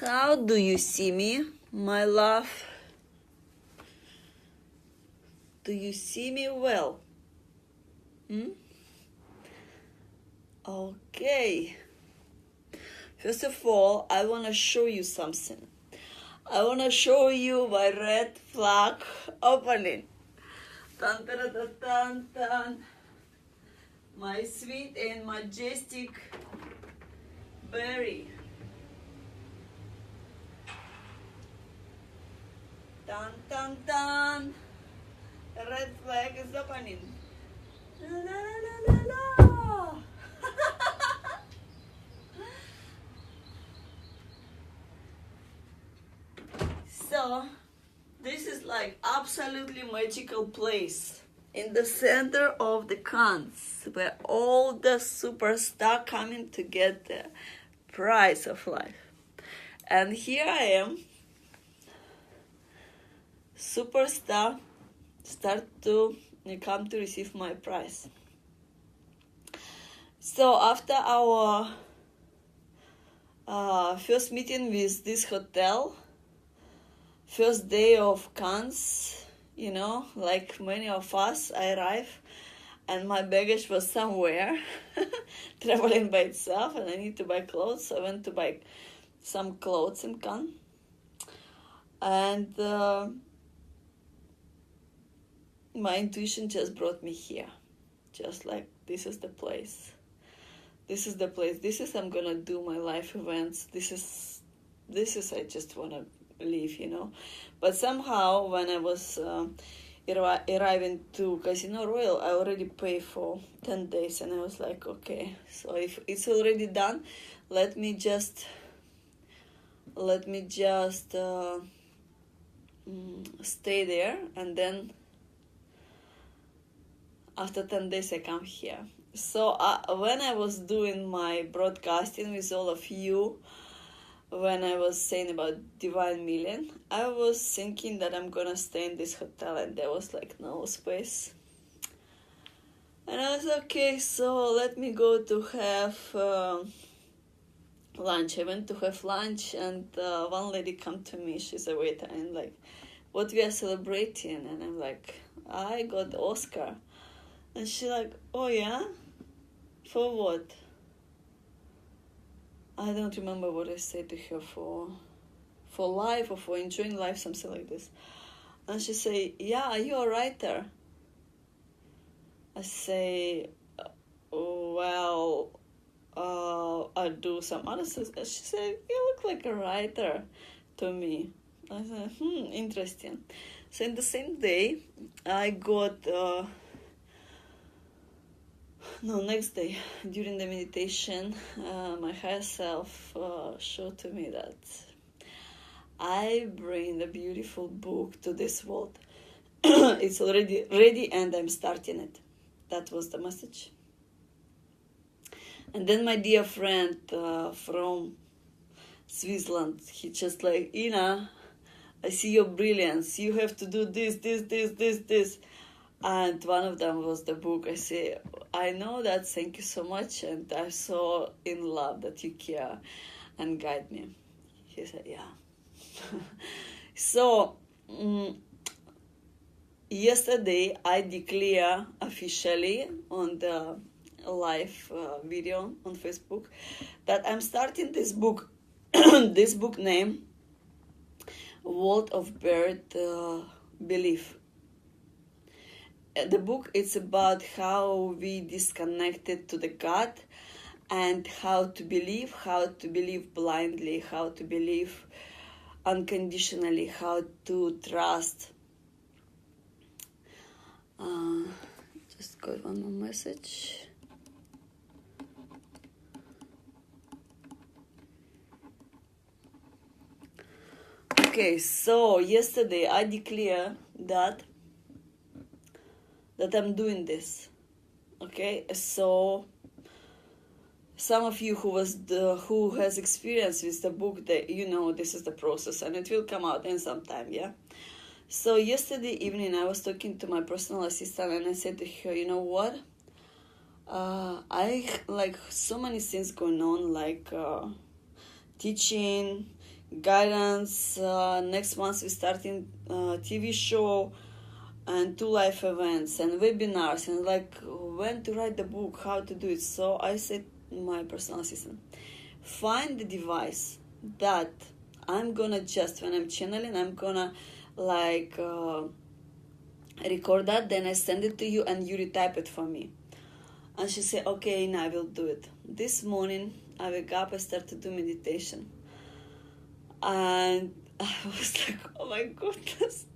How do you see me, my love? Do you see me well? Okay. First of all, I want to show you something. I want to show you my red flag opening. Dun, dun, dun, dun, dun. My sweet and majestic berry. Dun, dun, dun. The red flag is opening. La, la, la, la, la. So, this is like absolutely magical place in the center of the cons where all the superstar coming to get the prize of life. And here I am, superstar, start to come to receive my prize. So after our first meeting with this hotel, first day of Cannes, like many of us, I arrived and my baggage was somewhere, traveling by itself, and I need to buy clothes. So I went to buy some clothes in Cannes. And my intuition just brought me here. Just like, this is the place. This is the place. This is I'm gonna do my life events. This is I just wanna live, But somehow when I was arriving to Casino Royal, I already paid for 10 days, and I was like, okay, so if it's already done, let me just stay there, and then after 10 days I come here. So when I was doing my broadcasting with all of you, when I was saying about Divine Million, I was thinking that I'm gonna stay in this hotel, and there was like no space. And I was okay, so let me go to have lunch. I went to have lunch, and one lady come to me. She's a waiter, and like, what we are celebrating? And I'm like, I got the Oscar. And she like, oh yeah? For what? I don't remember what I said to her, for life or for enjoying life, something like this. And she say, yeah, are you a writer? I say, well, I do some other stuff. She said, you look like a writer to me. I said, interesting. So in the same day, I got, next day, during the meditation, my higher self showed to me that I bring a beautiful book to this world. It's already ready and I'm starting it. That was the message. And then my dear friend from Switzerland, he just like, Ina, I see your brilliance. You have to do this. And one of them was the book. I say, I know that, thank you so much, and I'm so in love that you care and guide me. He said, yeah. So, yesterday I declare officially on the live video on Facebook that I'm starting this book, this book name, World of Bird Belief. The book is about how we disconnected to the God, and how to believe blindly, how to believe unconditionally, how to trust. Just got one more message. Okay, so yesterday I declare that I'm doing this. Okay, so some of you who has experience with the book, that this is the process, and it will come out in some time, yeah. So yesterday evening I was talking to my personal assistant, and I said to her, you know what? I like so many things going on, like teaching, guidance. Next month we're starting TV show and 2 live events and webinars, and like when to write the book, how to do it. So I said my personal assistant, find the device that I'm gonna just, when I'm channeling, I'm gonna like record that, then I send it to you and you retype it for me. And she said, okay, now I will do it. This morning I wake up, I start to do meditation, and I was like, oh my goodness,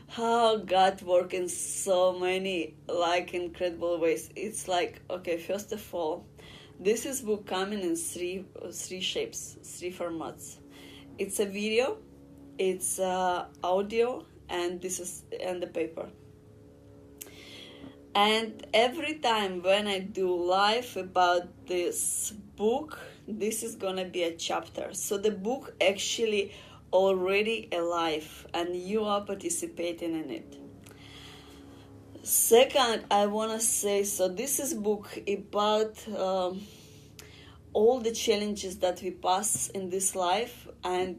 how God works in so many like incredible ways. It's like, okay, first of all, this is book coming in three shapes, 3 formats. It's a video, it's audio, and the paper. And every time when I do live about this book, this is gonna be a chapter. So the book actually already alive and you are participating in it. Second, I want to say, so this is book about all the challenges that we pass in this life and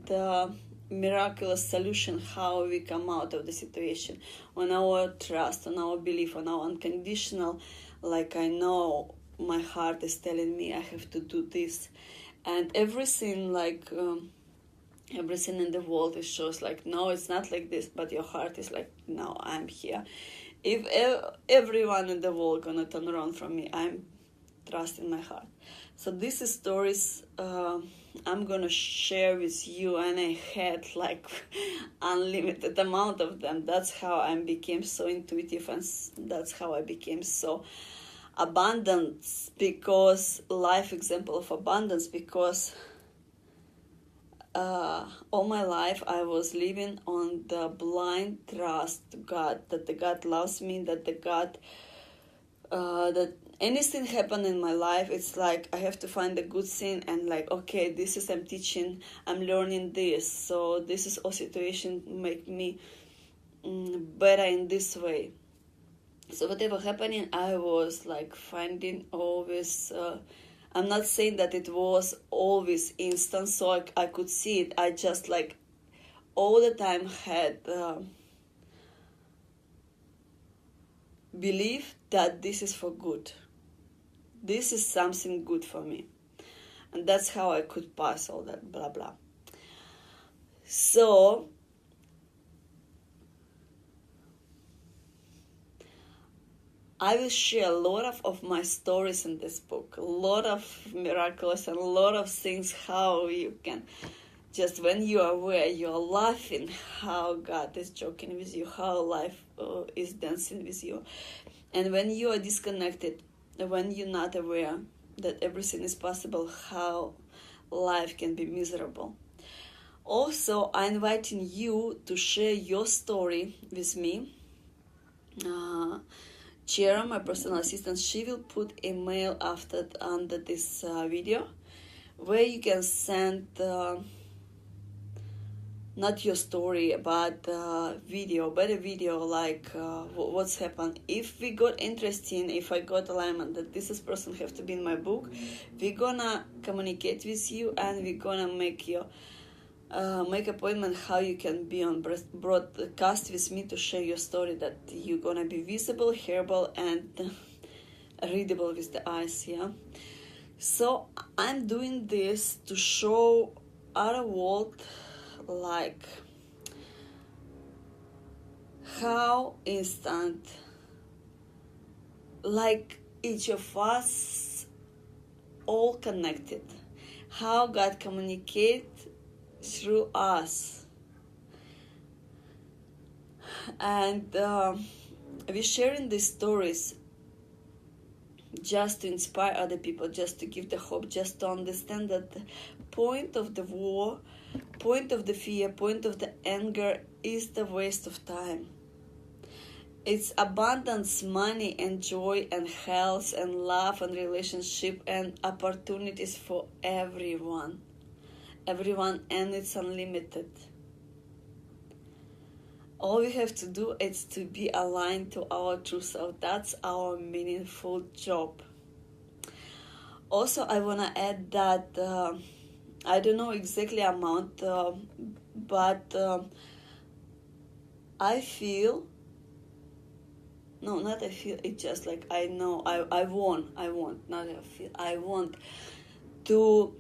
miraculous solution, how we come out of the situation, on our trust, on our belief, on our unconditional, like I know my heart is telling me I have to do this, and everything like everything in the world is shows like, no, it's not like this, but your heart is like, no, I'm here. If everyone in the world gonna turn around from me, I'm trusting my heart. So this is stories I'm gonna share with you, and I had like unlimited amount of them. That's how I became so intuitive, and that's how I became so abundant, because life example of abundance, because all my life I was living on the blind trust to God, that the God loves me, that the God that anything happen in my life, it's like I have to find a good thing, and like, okay, this is I'm teaching, I'm learning this, so this is all situation make me better in this way. So whatever happening, I was like finding always I'm not saying that it was always instant, so I could see it. I just like all the time had belief that this is for good. This is something good for me. And that's how I could pass all that blah blah. So I will share a lot of my stories in this book, a lot of miracles and a lot of things, how you can, just when you are aware, you are laughing, how God is joking with you, how life is dancing with you. And when you are disconnected, when you're not aware that everything is possible, how life can be miserable. Also, I'm inviting you to share your story with me. Chera, my personal assistant, she will put a mail under this video, where you can send not your story, but video, better video, like what's happened. If we got interesting, if I got alignment that this person have to be in my book, we're gonna communicate with you, and we're gonna make you make appointment how you can be on broadcast with me to share your story, that you're gonna be visible, hearable, and readable with the eyes. Yeah. So I'm doing this to show other world like how instant, like each of us all connected, how God communicates through us, and we're sharing these stories just to inspire other people, just to give the hope, just to understand that the point of the war, point of the fear, point of the anger is the waste of time. It's abundance, money and joy and health and love and relationship and opportunities for everyone, and it's unlimited. All we have to do is to be aligned to our true self. That's our meaningful job. Also, I want to add that I don't know exactly amount, but I feel, no, not I feel, it's just like I know, I want, not I feel, I want to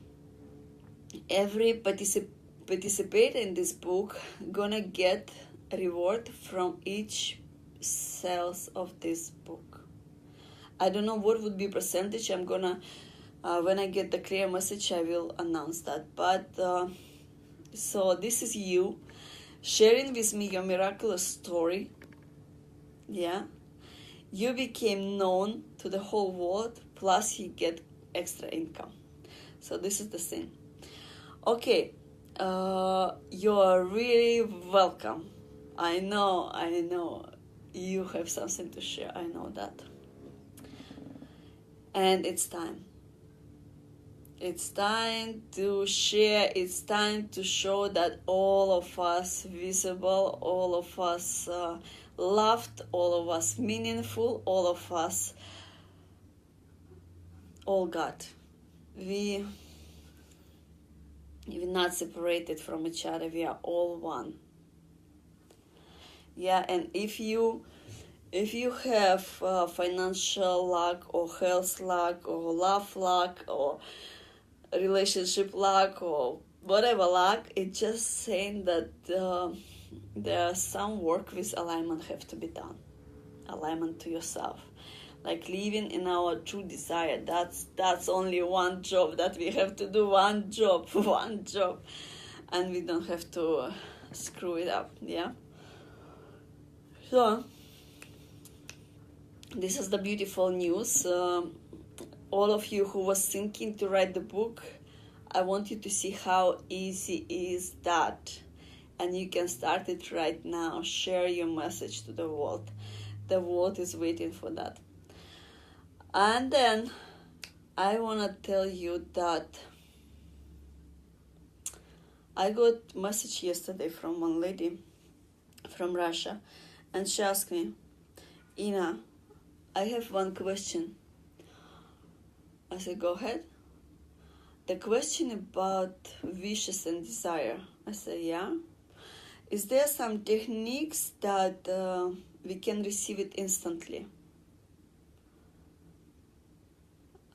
every participate in this book gonna get a reward from each sales of this book. I don't know what would be percentage. I'm gonna when I get the clear message, I will announce that. But so this is you sharing with me your miraculous story. Yeah, you became known to the whole world, plus you get extra income. So this is the thing. Okay, you are really welcome. I know you have something to share. I know that. And it's time. It's time to share. It's time to show that all of us visible, all of us loved, all of us meaningful, all of us all God. We're not separated from each other. We are all one. Yeah, and if you have financial lack or health lack or love lack or relationship lack or whatever lack, it's just saying that there's some work with alignment have to be done. Alignment to yourself. Like living in our true desire. That's only one job that we have to do. One job. And we don't have to screw it up. Yeah. So this is the beautiful news. All of you who was thinking to write the book, I want you to see how easy is that. And you can start it right now. Share your message to the world. The world is waiting for that. And then I want to tell you that I got a message yesterday from one lady from Russia, and she asked me, Ina, I have one question. I said, go ahead. The question about wishes and desire. I said, yeah. Is there some techniques that we can receive it instantly?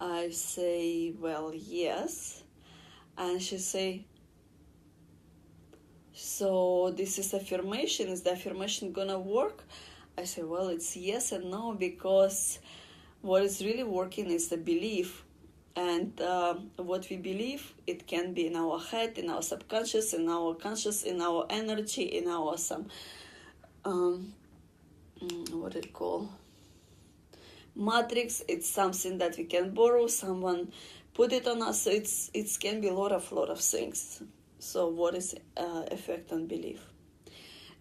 I say, well, yes. And she say, so this is affirmation. Is the affirmation gonna work? I say, well, it's yes and no, because what is really working is the belief. And what we believe, it can be in our head, in our subconscious, in our conscious, in our energy, in our some, what it called? Matrix. It's something that we can borrow, someone put it on us. So it can be a lot of things. So what is effect on belief?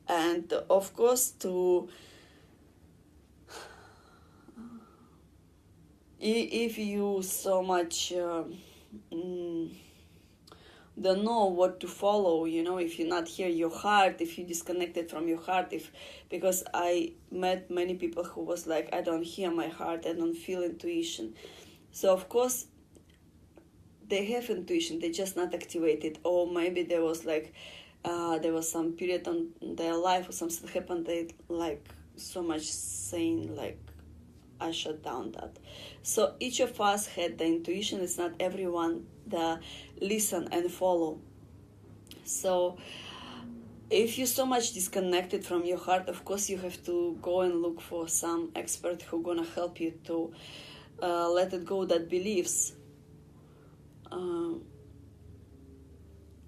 And of course, if you so much don't know what to follow, if you not hear your heart, if you disconnected from your heart, because I met many people who was like, I don't hear my heart, I don't feel intuition. So of course they have intuition, they just not activated, or maybe there was some period on their life or something happened, they like so much saying like, I shut down that. So each of us had the intuition. It's not everyone that listen and follow. So if you're so much disconnected from your heart, of course you have to go and look for some expert who gonna help you to let it go that beliefs. And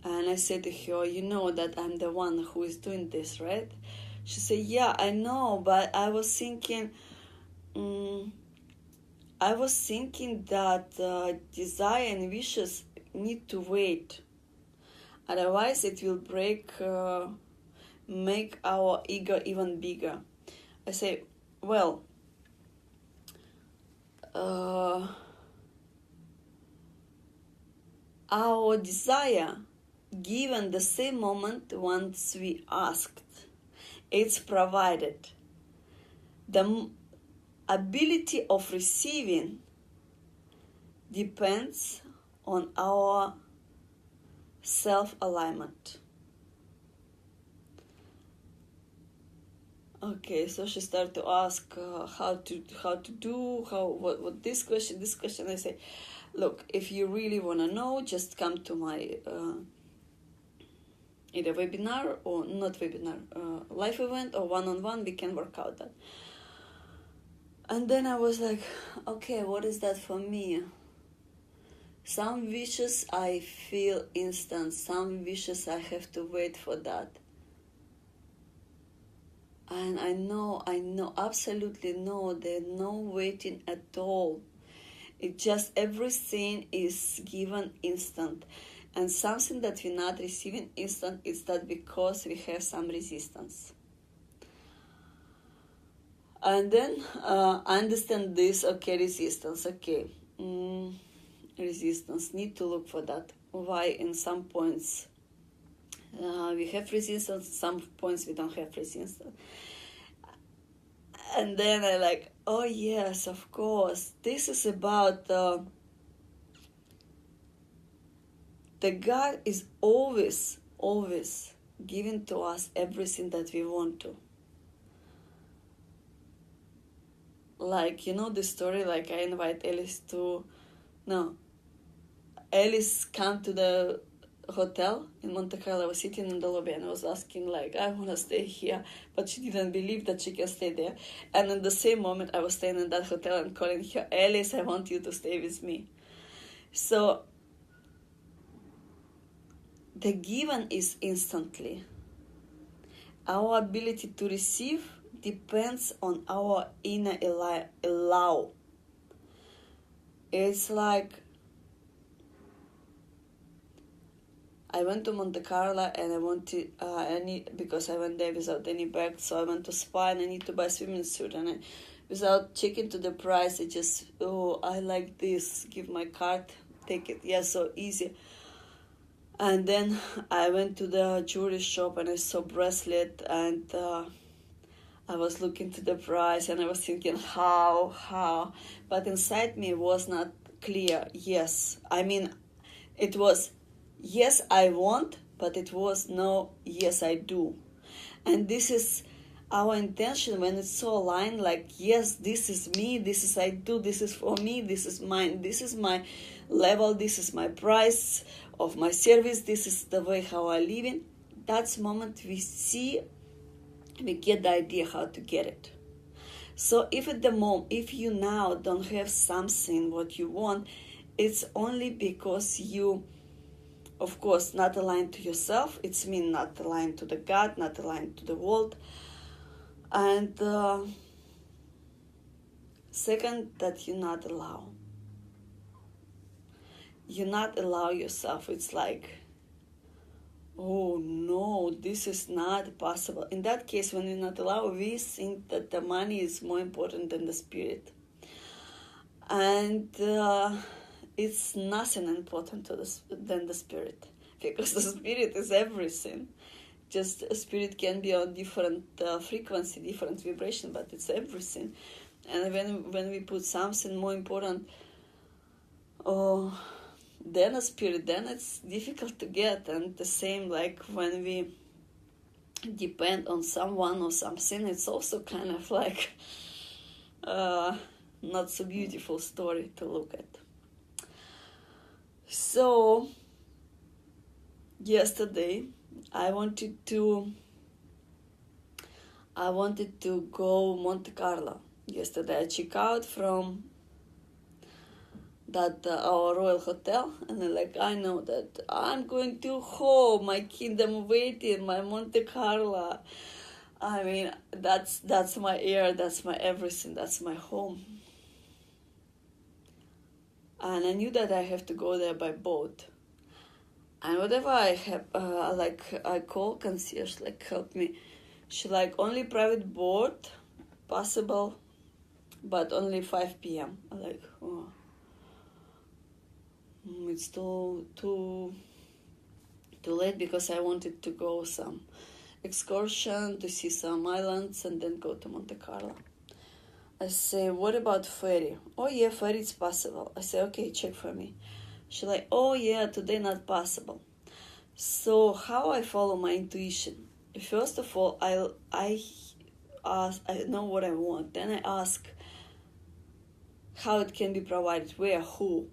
I said to her, you know that I'm the one who is doing this, right? She said, yeah, I know, but I was thinking that desire and wishes need to wait. Otherwise, it will make our ego even bigger. I say, well, our desire, given the same moment once we asked, it's provided. The ability of receiving depends on our self-alignment. Okay, so she started to ask what this question. I say, look, if you really want to know, just come to my either webinar or not webinar, live event or one-on-one. We can work out that. And then I was like, okay, what is that for me? Some wishes I feel instant, some wishes I have to wait for that. And I know, absolutely know, there's no waiting at all. It just, everything is given instant. And something that we're not receiving instant is that because we have some resistance. And then I understand this, okay, resistance, okay. Resistance, need to look for that. Why in some points we have resistance, some points we don't have resistance. And then I like, oh yes, of course, this is about the God is always giving to us everything that we want to. Like, you know the story, like I invite Alice come to the hotel in Monte Carlo. I was sitting in the lobby and I was asking, like, I want to stay here, but she didn't believe that she can stay there. And in the same moment I was staying in that hotel and calling her, Alice, I want you to stay with me. So the given is instantly. Our ability to receive depends on our inner allow. It's like, I went to Monte Carlo and I wanted, because I went there without any bag, so I went to spa and I need to buy a swimming suit. And without checking to the price, I just, I like this, give my card, take it. Yeah, so easy. And then I went to the jewelry shop and I saw bracelet and I was looking to the price and I was thinking, how? But inside me was not clear, yes. I mean, it was, yes, I want, but it was no, yes, I do. And this is our intention when it's so aligned, like, yes, this is me, this is I do, this is for me, this is mine, this is my level, this is my price of my service, this is the way how I live in. That's the moment we get the idea how to get it. So if you now don't have something what you want, it's only because you, of course, not aligned to yourself. It's mean not aligned to the God, not aligned to the world. And second, that you not allow. You not allow yourself. It's like, oh no, this is not possible. In that case, when you not allow, we think that the money is more important than the spirit. And it's nothing important than the spirit, because the spirit is everything. Just a spirit can be on different frequency, different vibration, but it's everything. And when we put something more important than a spirit, then it's difficult to get. And the same, like when we depend on someone or something, it's also kind of like not so beautiful story to look at. So yesterday I wanted to go Monte Carlo. Yesterday I checked out from that our royal hotel, and I know that I'm going to home, my kingdom waiting, my Monte Carlo. I mean, that's my air, that's my everything, that's my home. And I knew that I have to go there by boat. And whatever I have, I call concierge, help me. She only private boat possible, but only 5 p.m. I'm oh. It's too late, because I wanted to go some excursion to see some islands and then go to Monte Carlo. I say, what about ferry? Oh yeah, ferry is possible. I say, okay, check for me. She oh yeah, today not possible. So how I follow my intuition? First of all, I ask, I know what I want. Then I ask how it can be provided, where, who.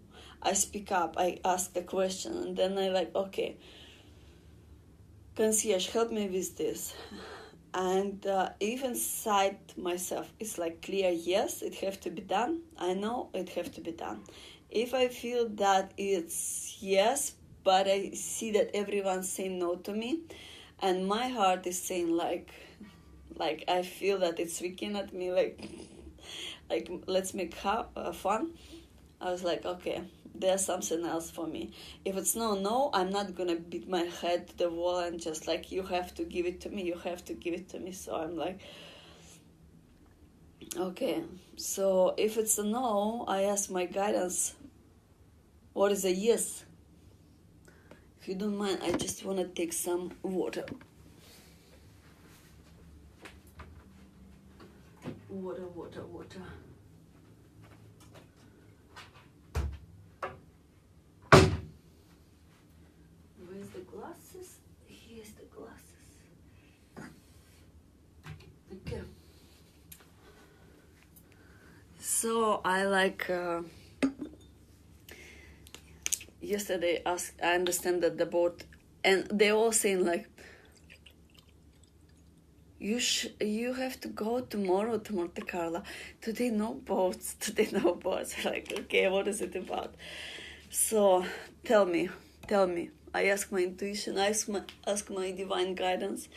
I speak up, I ask the question, and then I like, okay, concierge, help me with this. And if inside myself it's like clear, yes, it have to be done, I know it have to be done. If I feel that it's yes, but I see that everyone's saying no to me, and my heart is saying like I feel that it's speaking at me like let's make fun. I was like, okay, there's something else for me. If it's no, I'm not gonna beat my head to the wall and just like, you have to give it to me, you have to give it to me. So I'm like, okay, so if it's a no, I ask my guidance, what is a yes? If you don't mind, I just want to take some water. Water. Where's the glasses? Here's the glasses. Okay. So I like... yesterday I understand that the boat, and they all saying like, you have to go tomorrow to Monte Carlo. Today no boats. Like, okay, what is it about? So tell me. I ask my intuition, I ask my divine guidance,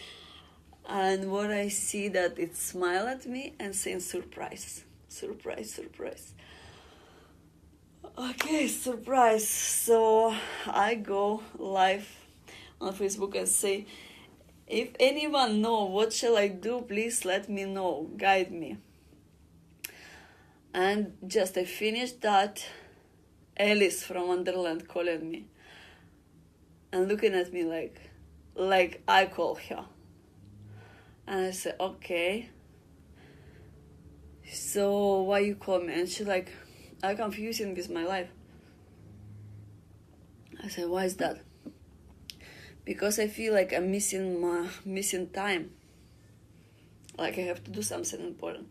and what I see that it smile at me and saying surprise. Okay, surprise. So I go live on Facebook and say, if anyone know what shall I do, please let me know, guide me. And just I finished that, Alice from Wonderland calling me and looking at me like I call her. And I said, okay, so why you call me? And she like, I'm confusing with my life. I said, why is that? Because I feel like I'm missing time. Like I have to do something important.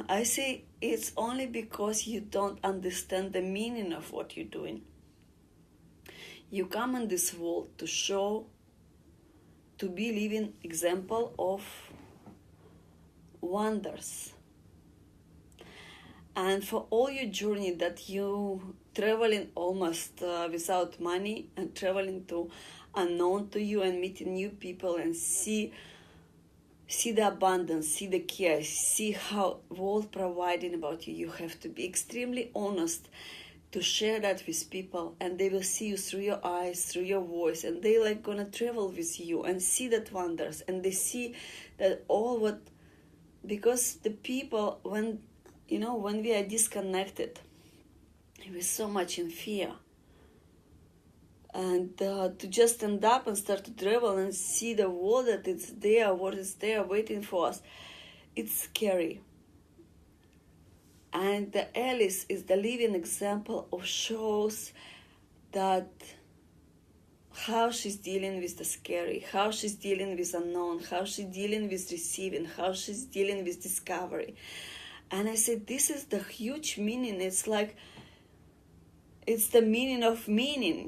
I say it's only because you don't understand the meaning of what you're doing. You come in this world to show, to be living example of wonders. And for all your journey that you traveling almost without money and traveling to unknown to you and meeting new people and see the abundance, see the care, see how world providing about you, you have to be extremely honest to share that with people, and they will see you through your eyes, through your voice, and they like gonna travel with you and see that wonders, and they see that all what, because the people, when we are disconnected, we're so much in fear, and to just stand up and start to travel and see the world that it's there, what is there waiting for us, it's scary. And the Alice is the living example of shows that how she's dealing with the scary, how she's dealing with unknown, how she's dealing with receiving, how she's dealing with discovery. And I said, this is the huge meaning. It's like, it's the meaning of meaning,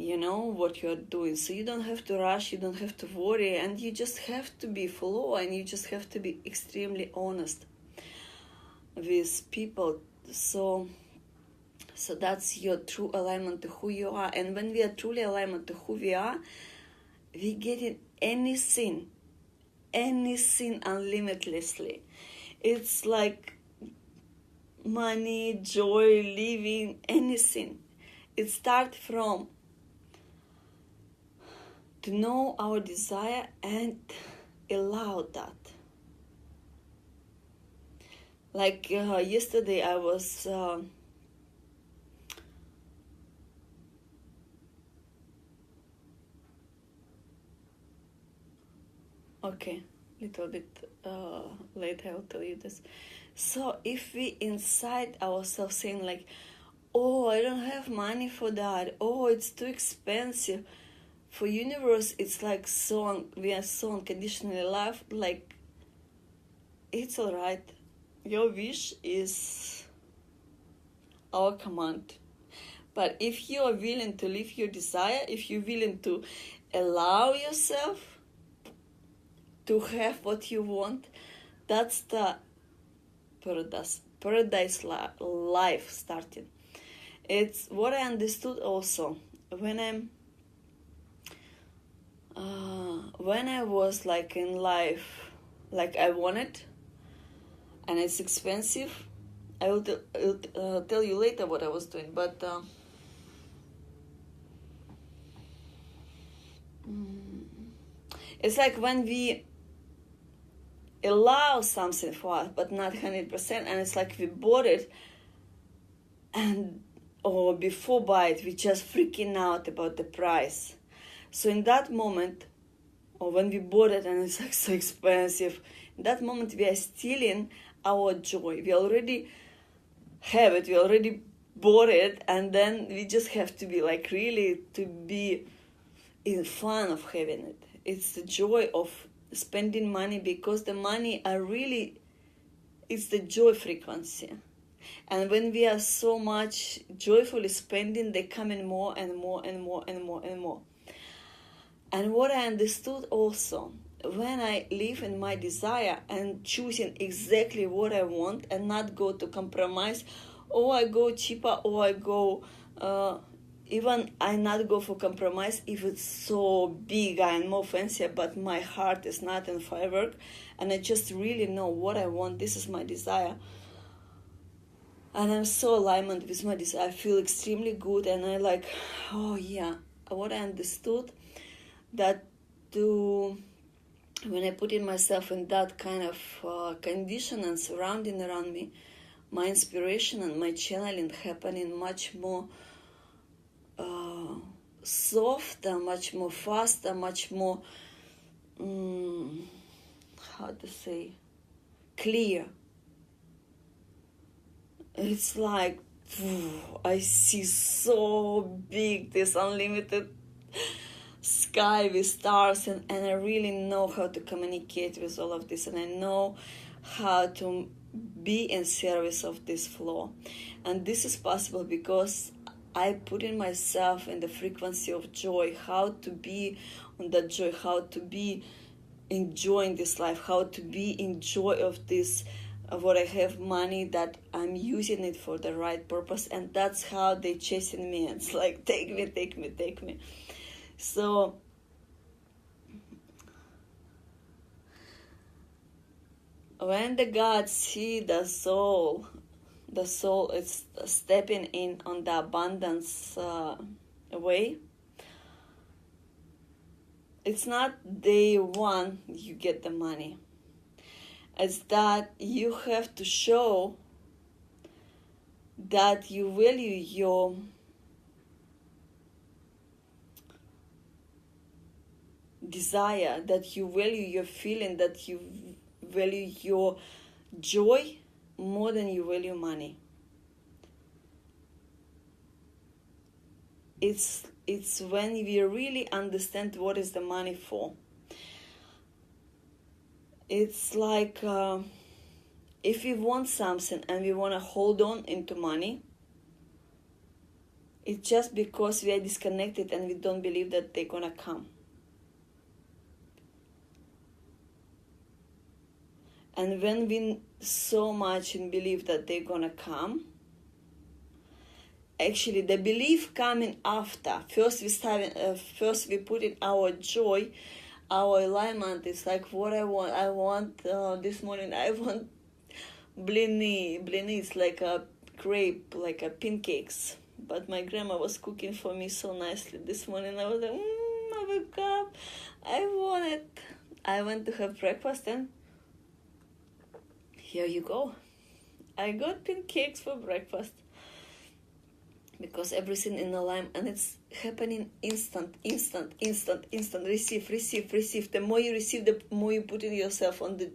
what you're doing. So you don't have to rush, you don't have to worry, and you just have to be flow, and you just have to be extremely honest with people. So that's your true alignment to who you are. And when we are truly aligned to who we are, we get in anything unlimitlessly. It's like money, joy, living, anything. It starts from to know our desire and allow that. Like yesterday I was okay, little bit late, I'll tell you this. So if we inside ourselves saying like, oh, I don't have money for that, oh, it's too expensive, for universe, it's like we are so unconditionally loved, like it's all right. Your wish is our command. But if you are willing to live your desire, if you're willing to allow yourself to have what you want, that's the paradise life starting. It's what I understood also when I was like in life, like I wanted, and it's expensive. I will tell you later what I was doing, but it's like when we allow something for us, but not 100%, and it's like we bought it, or before buy it, we just freaking out about the price. So in that moment, or when we bought it and it's like so expensive, in that moment we are stealing our joy. We already have it, we already bought it, and then we just have to be like really to be in fun of having it. It's the joy of spending money, because the money are really, it's the joy frequency. And when we are so much joyfully spending, they come in more and more and more and more and more. And what I understood also, when I live in my desire and choosing exactly what I want and not go to compromise, or I go cheaper, or I go, even I not go for compromise if it's so big and more fancy, but my heart is not in firework, and I just really know what I want. This is my desire. And I'm so aligned with my desire. I feel extremely good, and I like, oh yeah, what I understood, that when I put in myself in that kind of condition and surrounding around me, my inspiration and my channeling happening much more softer, much more faster, much more, how to say, clear. It's like, I see so big, this unlimited sky with stars, and I really know how to communicate with all of this, and I know how to be in service of this flow. And this is possible because I put in myself in the frequency of joy, how to be on that joy, how to be enjoying this life, how to be in joy of this, of what I have money, that I'm using it for the right purpose. And that's how they chasing me. It's like, take me, take me, take me. So when the gods see the soul is stepping in on the abundance way, it's not day one you get the money. It's that you have to show that you value your desire, that you value your feeling, that you value your joy more than you value money. It's when we really understand what is the money for. It's like if we want something and we want to hold on into money, it's just because we are disconnected and we don't believe that they're gonna come. And when we so much in belief that they're gonna come, actually the belief coming after. First we put in our joy, our alignment. It's like what I want. I want this morning. I want blini. Blini is like a crepe, like a pancakes. But my grandma was cooking for me so nicely this morning. I was like, I wake up. I want it. I went to have breakfast, and here you go. I got pancakes for breakfast. Because everything in alignment, and it's happening instant. Receive. The more you receive, the more you put in yourself on the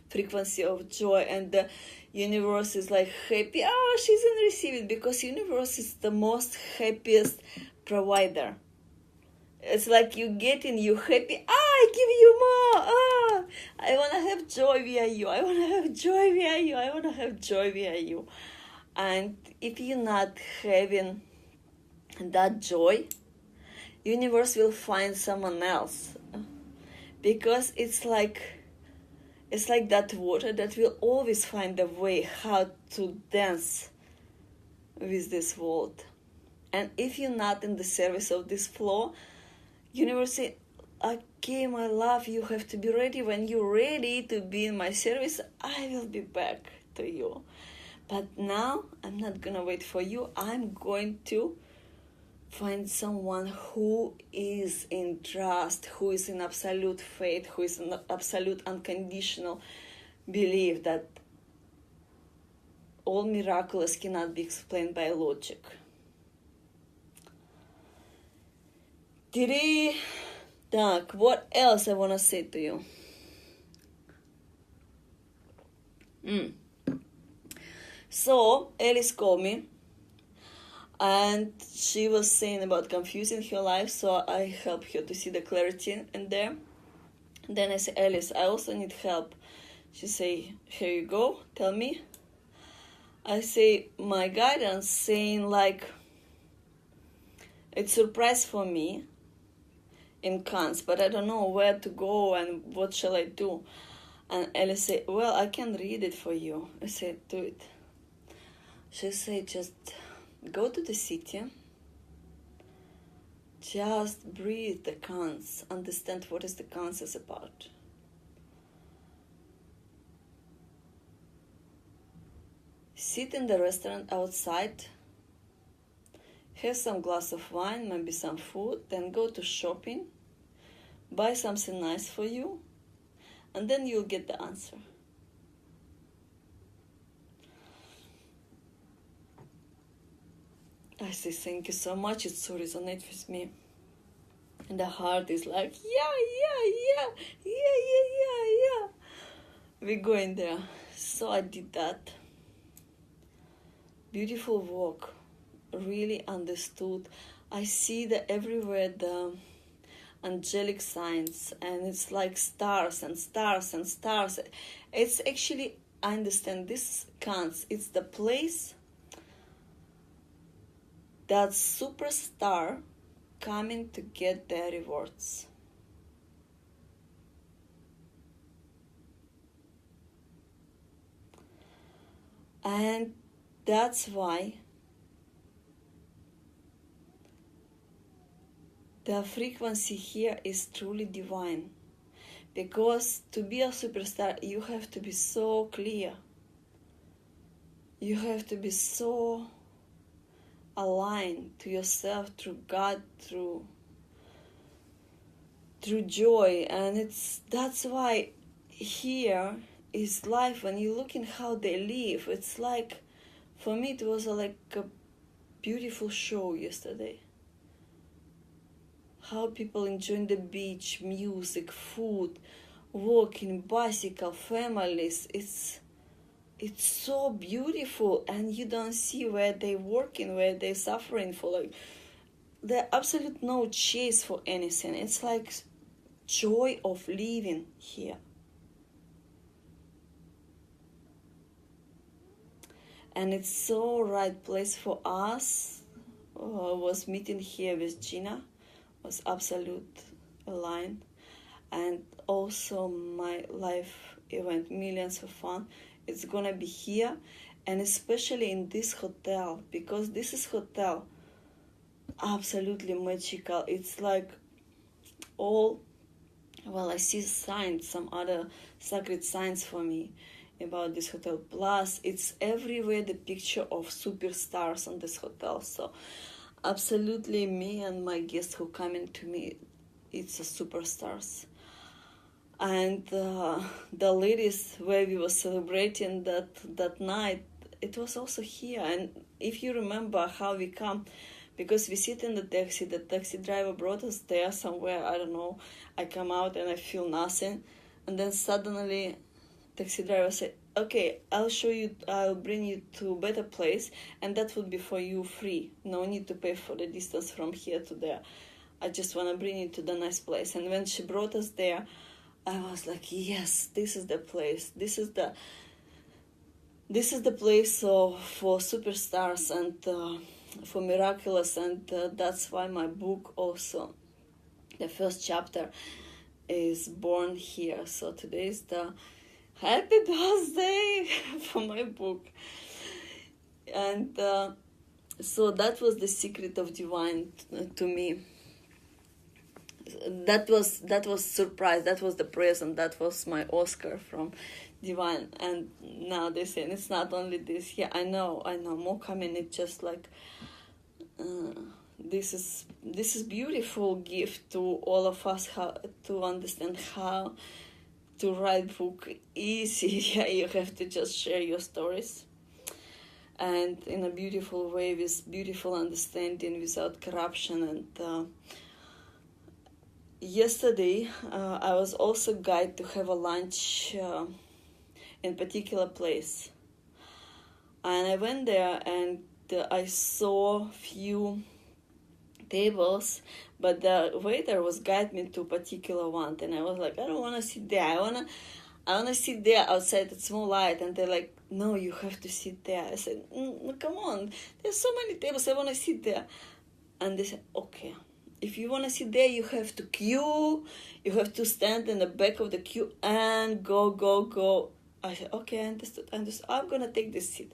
frequency of joy, and the universe is like happy. Oh, she's in receiving, because universe is the most happiest provider. It's like you get in, you happy. I give you more. I want to have joy via you. I want to have joy via you. I want to have joy via you. And if you're not having that joy, universe will find someone else, because it's like that water that will always find a way how to dance with this world. And if you're not in the service of this flow, universe say, okay, my love, you have to be ready. When you're ready to be in my service, I will be back to you. But now I'm not gonna wait for you. I'm going to find someone who is in trust, who is in absolute faith, who is in absolute unconditional belief that all miracles cannot be explained by logic. Так, what else I want to say to you? So, Alice called me, and she was saying about confusing her life, so I helped her to see the clarity in there. Then I said, Alice, I also need help. She say, here you go, tell me. I say, my guidance saying like, it's a surprise for me in Cannes, but I don't know where to go and what shall I do. And Alice said, well, I can read it for you. I said, do it. She said, just go to the city, just breathe the Cannes, understand what is the Cannes is about. Sit in the restaurant outside, have some glass of wine, maybe some food, then go to shopping, buy something nice for you, and then you'll get the answer. I say, thank you so much, it so resonates with me. And the heart is like, yeah. We're going there. So I did that. Beautiful walk. Really understood. I see everywhere the angelic signs, and it's like stars and stars and stars. It's actually, I understand this counts. It's the place that superstar coming to get their rewards. And that's why the frequency here is truly divine. Because to be a superstar, you have to be so clear. You have to be so aligned to yourself, through God, through joy. And that's why here is life. When you look in how they live, it's like, for me it was like a beautiful show yesterday. How people enjoying the beach, music, food, walking, bicycle, families. It's so beautiful, and you don't see where they're working, where they're suffering for. Like, there's absolute no chase for anything. It's like joy of living here. And it's so right place for us. I was meeting here with Gina, was absolute aligned, and also my life event, Millions of Fun. It's gonna be here, and especially in this hotel, because this is hotel absolutely magical. It's like all, well, I see signs, some other sacred signs for me about this hotel. Plus, it's everywhere the picture of superstars on this hotel. So absolutely, me and my guests who coming to me, it's a superstars. And the ladies where we were celebrating that night, it was also here. And if you remember how we come, because we sit in the taxi driver brought us there somewhere, I don't know, I come out and I feel nothing, and then suddenly taxi driver said, okay, I'll bring you to a better place, and that would be for you free. No need to pay for the distance from here to there. I just want to bring you to the nice place. And when she brought us there, I was like, yes, this is the place. This is the place for superstars and for miraculous. And that's why my book also, the first chapter, is born here. So today is the happy birthday for my book. And so that was the secret of divine to me. That was surprise. That was the present. That was my Oscar from divine. And now they say it's not only this. Yeah, I know more coming. It's just like this is beautiful gift to all of us, how to understand how to write book easy. Yeah, you have to just share your stories, and in a beautiful way, with beautiful understanding, without corruption. And yesterday, I was also guided to have a lunch in particular place, and I went there and I saw few tables, but the waiter was guiding me to a particular one, and I was like, I don't want to sit there. I wanna sit there outside. It's more light. And they're like, no, you have to sit there. I said, come on, there's so many tables. I want to sit there. And they said, okay, if you want to sit there, you have to queue. You have to stand in the back of the queue and go. I said, okay, I understood. I'm going to take this seat.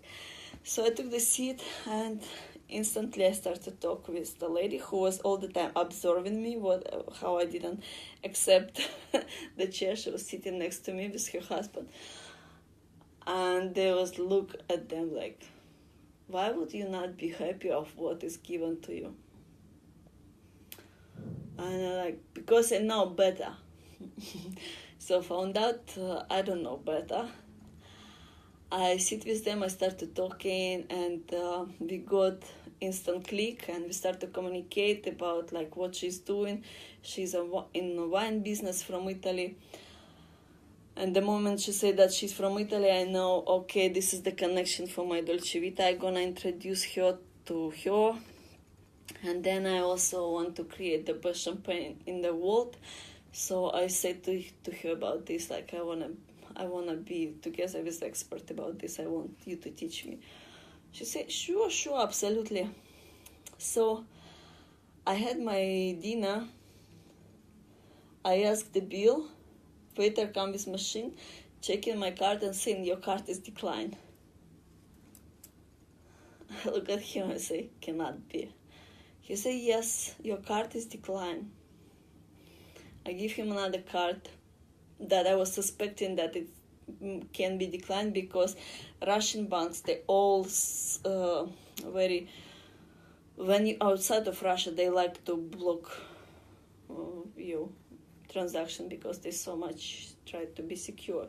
So I took the seat, and instantly I started to talk with the lady who was all the time observing me, how I didn't accept the chair. She was sitting next to me with her husband. And they was look at them like, why would you not be happy of what is given to you? And I'm like, because I know better. So found out I don't know better. I sit with them, I started talking, and we got instant click, and we started to communicate about like what she's doing. She's in a wine business from Italy. And the moment she said that she's from Italy, I know, okay, this is the connection for my Dolce Vita. I'm gonna introduce her to her. And then I also want to create the best champagne in the world. So I said to her about this, like I wanna be together with the expert about this. I want you to teach me. She said, sure, absolutely. So I had my dinner. I asked the bill. Waiter comes with machine, checking my card and saying, your card is declined. I look at him and say, cannot be. He said, yes, your card is declined. I give him another card that I was suspecting that it can be declined, because Russian banks, they all when you outside of Russia, they like to block your transaction because they so much try to be secure.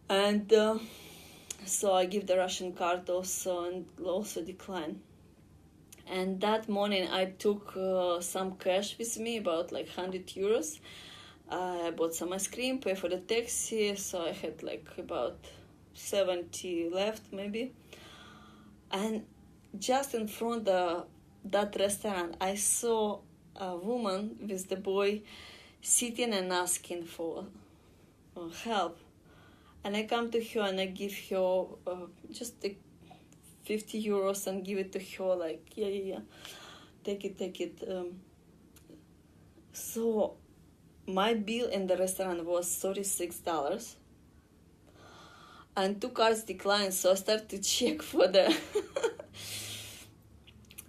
And so I give the Russian card also, and also decline. And that morning I took some cash with me, about like 100 euros. I bought some ice cream, paid for the taxi, so I had like about 70 left maybe. And just in front of that restaurant, I saw a woman with the boy sitting and asking for help. And I come to her and I give her just 50 euros and give it to her, like, yeah, take it. So my bill in the restaurant was $36. And 2 cards declined, so I started to check for the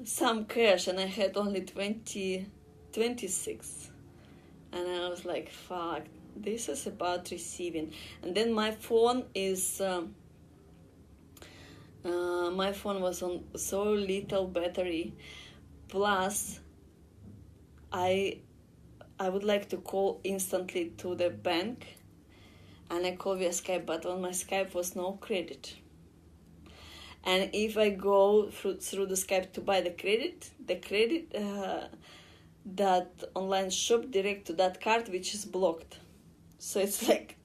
some cash, and I had only 26. And I was like, fuck, this is about receiving. And then my phone my phone was on so little battery. Plus, I would like to call instantly to the bank, and I call via Skype, but on my Skype was no credit. And if I go through the Skype to buy the credit, that online shop direct to that card, which is blocked. So it's like,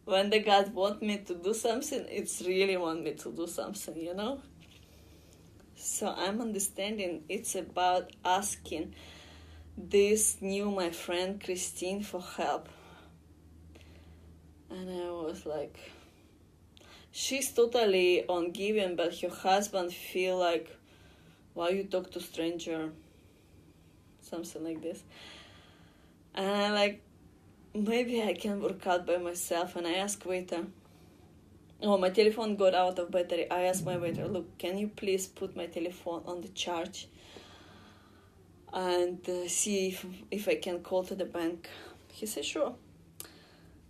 when the God want me to do something, it's really want me to do something, you know? So I'm understanding it's about asking my friend Christine for help. And I was like, she's totally on giving, but her husband feel like, why you talk to stranger? Something like this. And I like, maybe I can work out by myself. And I asked waiter, oh, my telephone got out of battery. I asked my waiter, look, can you please put my telephone on the charge and see if I can call to the bank? He said, sure.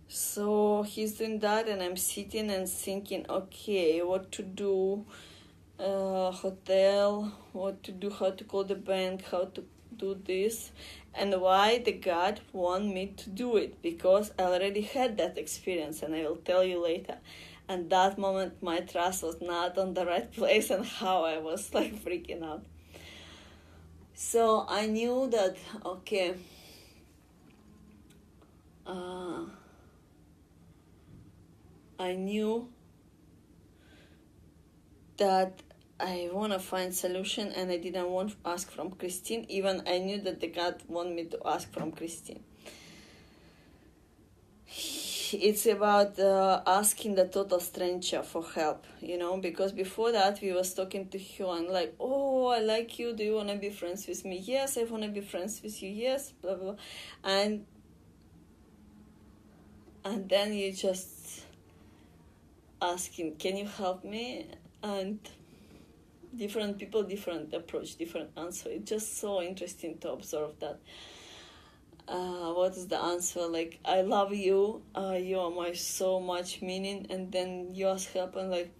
So he's doing that, and I'm sitting and thinking, okay, what to do, hotel, what to do, how to call the bank, how to do this, and why the God want me to do it, because I already had that experience, and I will tell you later. And that moment, my trust was not on the right place, and how I was like freaking out. So I knew that, okay, I knew that I want to find solution, and I didn't want to ask from Christine. Even I knew that the God want me to ask from Christine. It's about asking the total stranger for help, because before that we was talking to her and like, oh, I like you. Do you want to be friends with me? Yes, I want to be friends with you. Yes, blah, blah, blah. And then you just asking, can you help me? And different people, different approach, different answer. It's just so interesting to observe that. What is the answer? Like, I love you, you are my so much meaning, and then you ask help and like,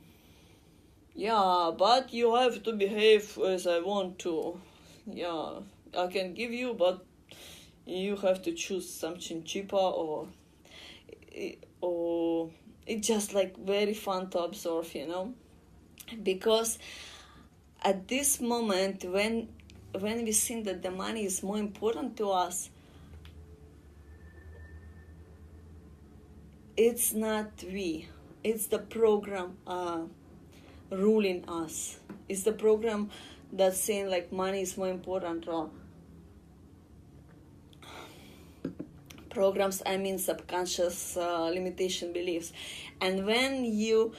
yeah, but you have to behave as I want to. Yeah, I can give you, but you have to choose something cheaper, or it's just like very fun to observe, because at this moment when we think that the money is more important to us, it's not we, it's the program ruling us. It's the program that's saying like money is more important, or programs, I mean subconscious limitation beliefs. And when you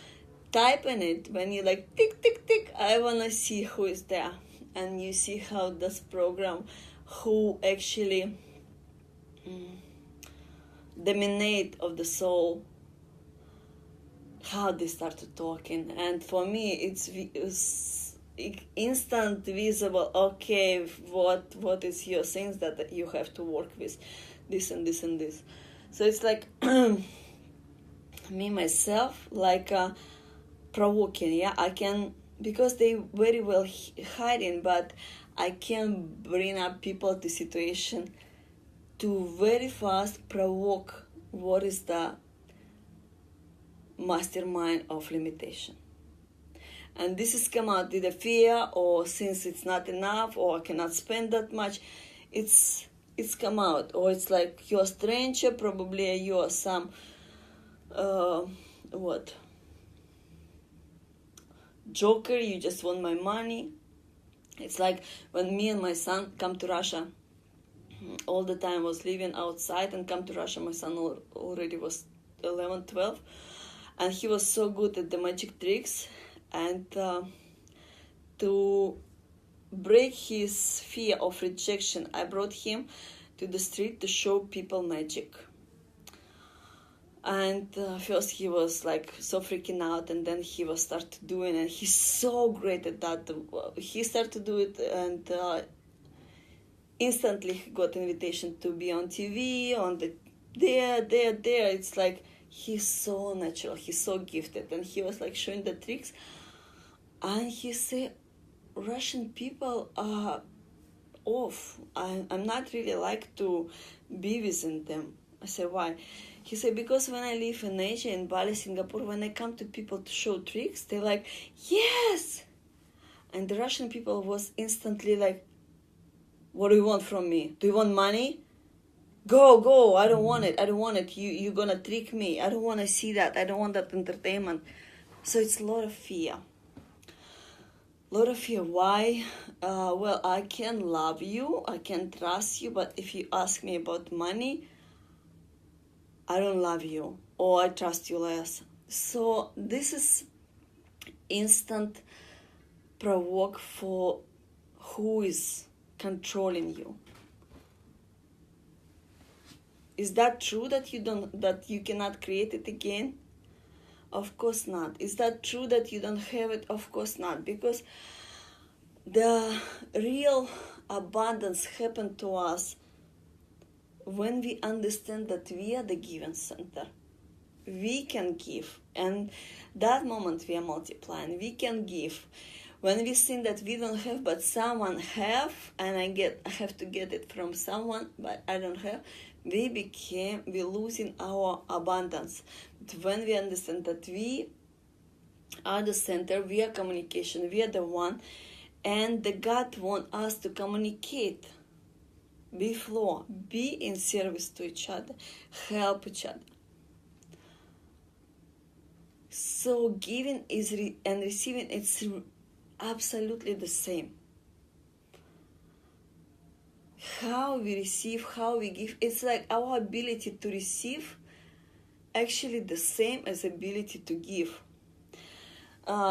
type in it, when you like tick tick tick, I wanna see who is there, and you see how this program, who actually dominate of the soul, how they started talking. And for me it's instant visible, okay, what is your things that you have to work with, this and this and this. So it's like me myself, like provoking, yeah, I can, because they very well hiding, but I can bring up people to situation to very fast provoke what is the mastermind of limitation. And this is come out with the fear, or since it's not enough, or I cannot spend that much, it's come out. Or it's like you're a stranger, probably you're some joker, you just want my money. It's like when me and my son come to Russia, all the time was living outside and come to Russia. My son already was 11, 12, and he was so good at the magic tricks. And to break his fear of rejection, I brought him to the street to show people magic. And first he was like so freaking out, and then he was started doing, and he's so great at that. He started to do it, and instantly he got invitation to be on TV, on the there. It's like he's so natural, he's so gifted, and he was like showing the tricks, and he said, Russian people are off. I'm not really like to be within them. I said, why? He said, because when I live in Asia, in Bali, Singapore, when I come to people to show tricks, they're like, yes! And the Russian people was instantly like, what do you want from me? Do you want money? Go, I don't want it. You're gonna trick me. I don't want to see that. I don't want that entertainment. So it's a lot of fear. lot of fear. Why? Well, I can love you, I can trust you, but if you ask me about money, I don't love you, or I trust you less. So this is instant provoke for who is controlling you. Is that true that you cannot create it again? Of course not. Is that true that you don't have it? Of course not. Because the real abundance happened to us when we understand that we are the given center. We can give, and that moment we are multiplying. We can give. When we think that we don't have, but someone have, and I have to get it from someone, but I don't have, we're losing our abundance. But when we understand that we are the center, we are communication, we are the one, and the God wants us to communicate, be flow, be in service to each other, help each other. So giving and receiving, it's absolutely the same. How we receive, how we give, it's like our ability to receive actually the same as ability to give.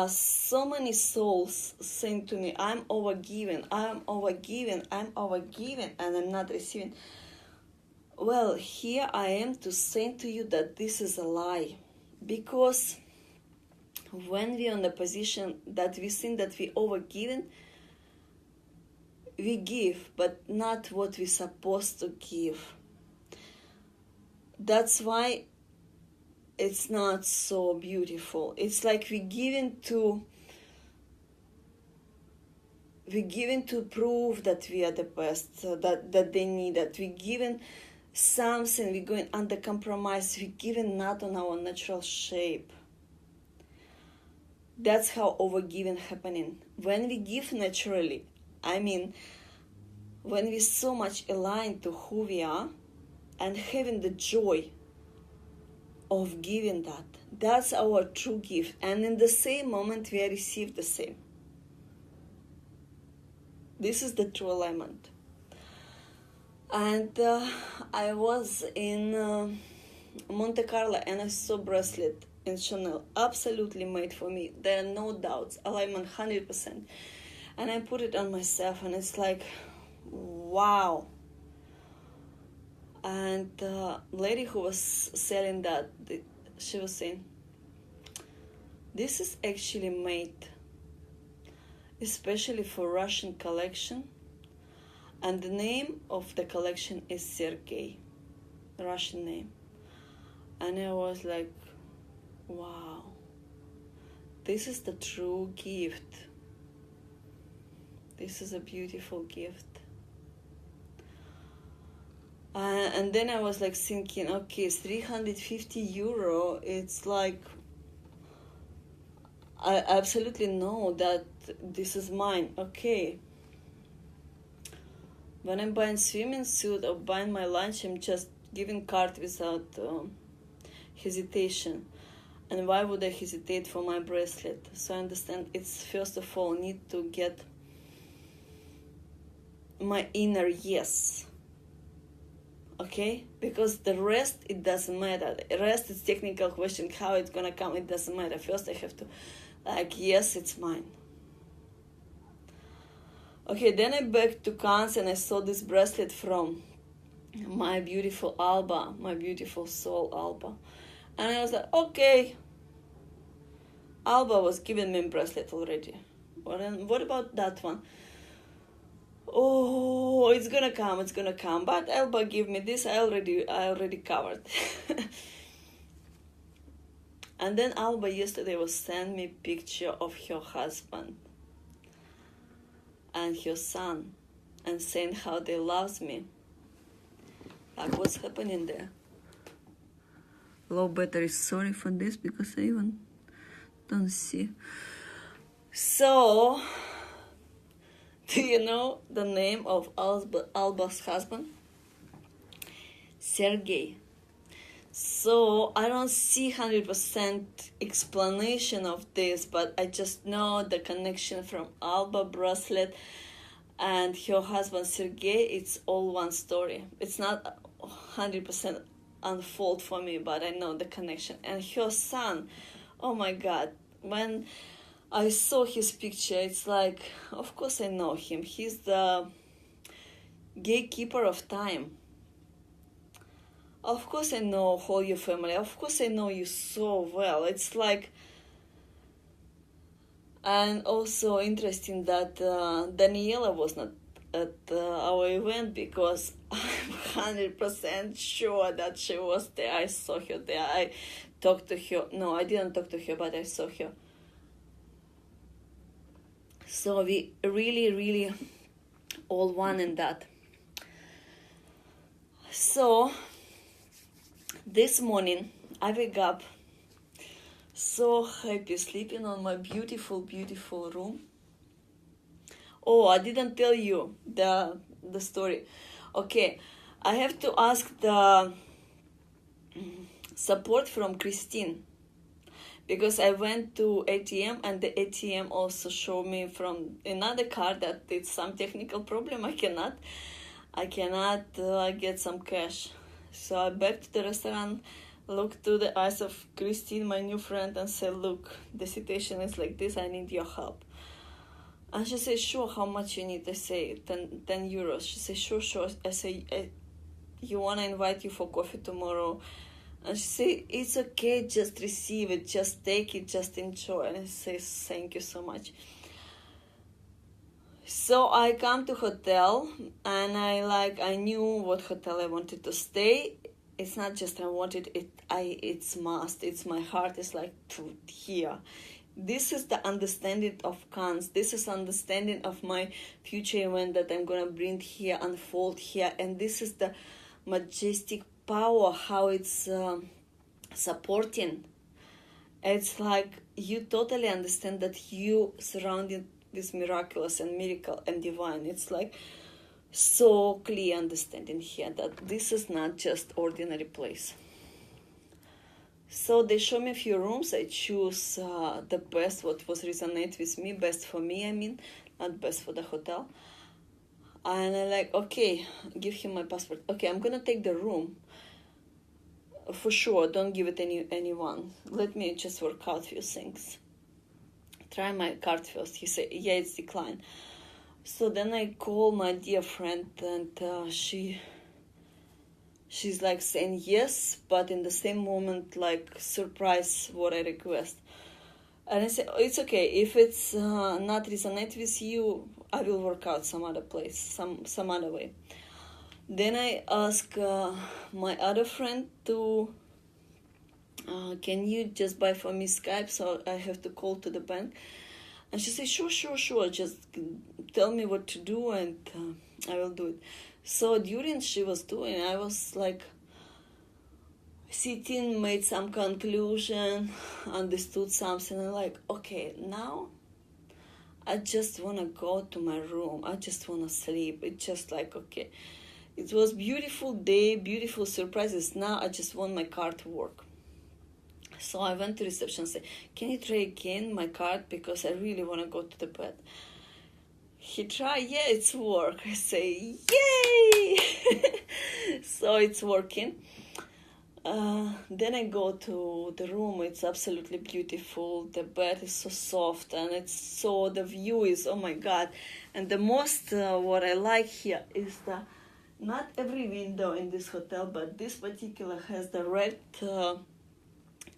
So many souls saying to me, I'm overgiven, and I'm not receiving. Well, here I am to say to you that this is a lie. Because when we're in a position that we think that we overgiven, we give, but not what we're supposed to give. That's why it's not so beautiful. It's like we're given to prove that we are the best, that they need that. We're given something, we're going under compromise, we're given not on our natural shape. That's how overgiving happening. When we give naturally, I mean, when we're so much aligned to who we are and having the joy of giving that, that's our true gift. And in the same moment, we receive the same. This is the true alignment. And I was in Monte Carlo and I saw bracelet in Chanel, absolutely made for me. There are no doubts, alignment 100%. And I put it on myself and it's like, wow. And the lady who was selling that, she was saying, this is actually made especially for Russian collection. And the name of the collection is Sergei, Russian name. And I was like, wow, this is the true gift. This is a beautiful gift. And then I was like thinking, okay, 350 euro, it's like, I absolutely know that this is mine, okay. When I'm buying swimming suit or buying my lunch, I'm just giving card without hesitation. And why would I hesitate for my bracelet? So I understand it's first of all need to get my inner yes. Okay? Because the rest, it doesn't matter. The rest is technical question, how it's gonna come, it doesn't matter. First I have to, like, yes, it's mine. Okay, then I back to Cannes and I saw this bracelet from my beautiful Alba, my beautiful soul Alba. And I was like, okay, Alba was giving me a bracelet already. What about that one? Oh, it's gonna come. But Alba give me this, I already covered. And then Alba yesterday was sending me picture of her husband and her son, and saying how they loves me. Like, what's happening there? Low battery, sorry for this, because I even don't see. So, do you know the name of Alba's husband? Sergei. So I don't see 100% explanation of this, but I just know the connection from Alba bracelet and her husband Sergey. It's all one story. It's not 100% unfold for me, but I know the connection. And her son, oh my God, when I saw his picture, it's like, of course I know him. He's the gatekeeper of time. Of course I know all your family. Of course I know you so well. It's like, and also interesting that Daniela was not at our event, because I'm 100% sure that she was there. I saw her there. I talked to her. No, I didn't talk to her, but I saw her. So we really, really all one in that. So this morning I wake up so happy, sleeping on my beautiful, beautiful room. Oh, I didn't tell you the story. Okay, I have to ask the support from Christine, because I went to ATM and the ATM also showed me from another card that it's some technical problem. I cannot get some cash. So I back to the restaurant, looked to the eyes of Christine, my new friend, and said, look, the situation is like this, I need your help. And she said, sure, how much you need? I say, 10 euros. She said, sure. I say, you want to invite you for coffee tomorrow? And she said, it's okay, just receive it, just take it, just enjoy. And I say, thank you so much. So I come to hotel, and I knew what hotel I wanted to stay. It's not just I wanted it, it's must. It's my heart is like to here. This is the understanding of cons. This is understanding of my future event that I'm gonna bring here, unfold here, and this is the majestic power, how it's supporting. It's like you totally understand that you surrounded with miraculous and miracle and divine. It's like so clear understanding here that this is not just ordinary place. So they show me a few rooms. I choose the best, what was resonate with me, best for me, I mean, not best for the hotel. And I like, okay, give him my passport. Okay, I'm gonna take the room. For sure, don't give it anyone. Let me just work out a few things. Try my card first. He said, yeah, it's declined. So then I call my dear friend, and she's like saying yes, but in the same moment, like, surprise what I request. And I say, oh, it's okay. If it's not resonate with you, I will work out some other place, some other way. Then I ask my other friend to, can you just buy for me Skype, so I have to call to the bank? And she said, sure, just tell me what to do, and I will do it. So during she was doing, I was like sitting, made some conclusion, understood something, and like, okay, now I just want to go to my room. I just want to sleep. It's just like, okay, it was beautiful day, beautiful surprises. Now I just want my card to work. So I went to reception and said, can you try again my card, because I really want to go to the bed. He tried, yeah, it's work. I say, yay! So it's working. Then I go to the room. It's absolutely beautiful. The bed is so soft, and the view is, oh my God. And the most, what I like here is not every window in this hotel, but this particular has the red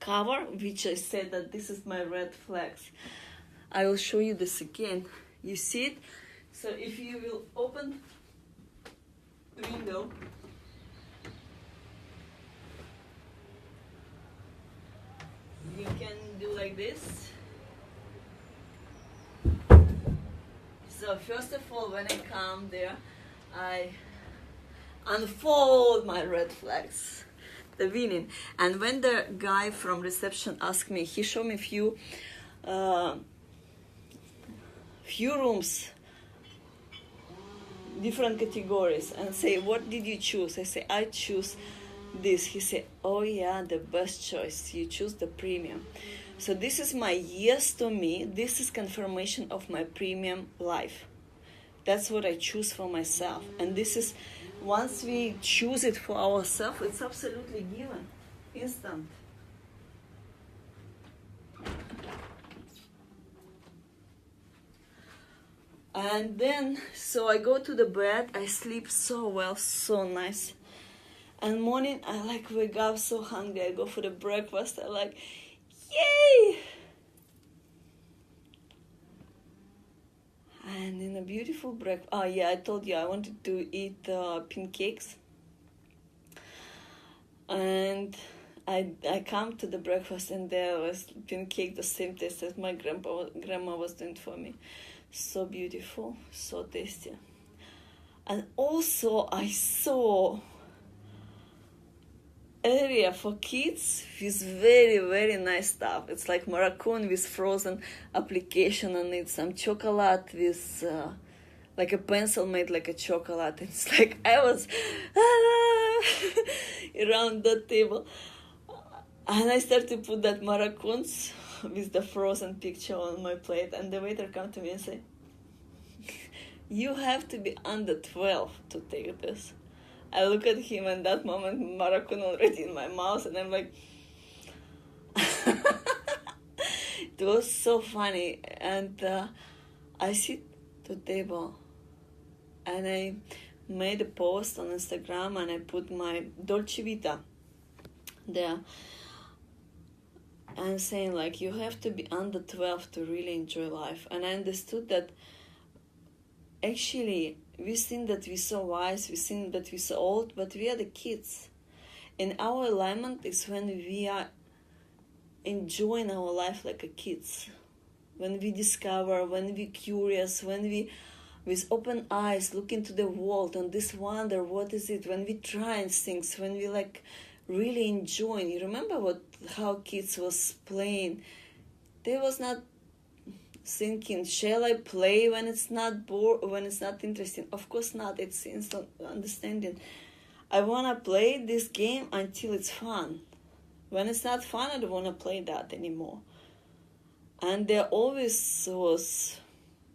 cover, which I said that this is my red flags. I will show you this again. You see it? So if you will open the window, you can do like this. So first of all, when I come there, I unfold my red flags, the winning. And when the guy from reception asked me, he showed me few rooms, different categories, and say, what did you choose? I say, I choose this. He said, oh yeah, the best choice. You choose the premium. So this is my yes to me. This is confirmation of my premium life. That's what I choose for myself. And this is, once we choose it for ourselves, it's absolutely given, instant. And then, so I go to the bed, I sleep so well, so nice. And morning, I like wake up so hungry, I go for the breakfast, I like, yay! And in a beautiful breakfast, oh yeah, I told you I wanted to eat pancakes. And I come to the breakfast and there was pancake, the same taste as my grandma was doing for me. So beautiful, so tasty. And also I saw area for kids with very, very nice stuff. It's like Moroccan with frozen application on it, some chocolate with like a pencil made like a chocolate. It's like I was around that table. And I started to put that Maracuns with the frozen picture on my plate, and the waiter come to me and say, you have to be under 12 to take this. I look at him, and that moment Maracun already in my mouth, and I'm like, it was so funny. And I sit to table, and I made a post on Instagram, and I put my Dolce Vita there. I'm saying, like, you have to be under 12 to really enjoy life. And I understood that actually we think that we're so wise, we think that we're so old, but we are the kids. And our alignment is when we are enjoying our life like a kids. When we discover, when we're curious, when we, with open eyes, look into the world and this wonder, what is it? When we try things, when we like really enjoying. You remember how kids was playing? They was not thinking, shall I play when it's not bored, when it's not interesting? Of course not. It's instant understanding. I wanna play this game until it's fun. When it's not fun, I don't wanna play that anymore. And there always was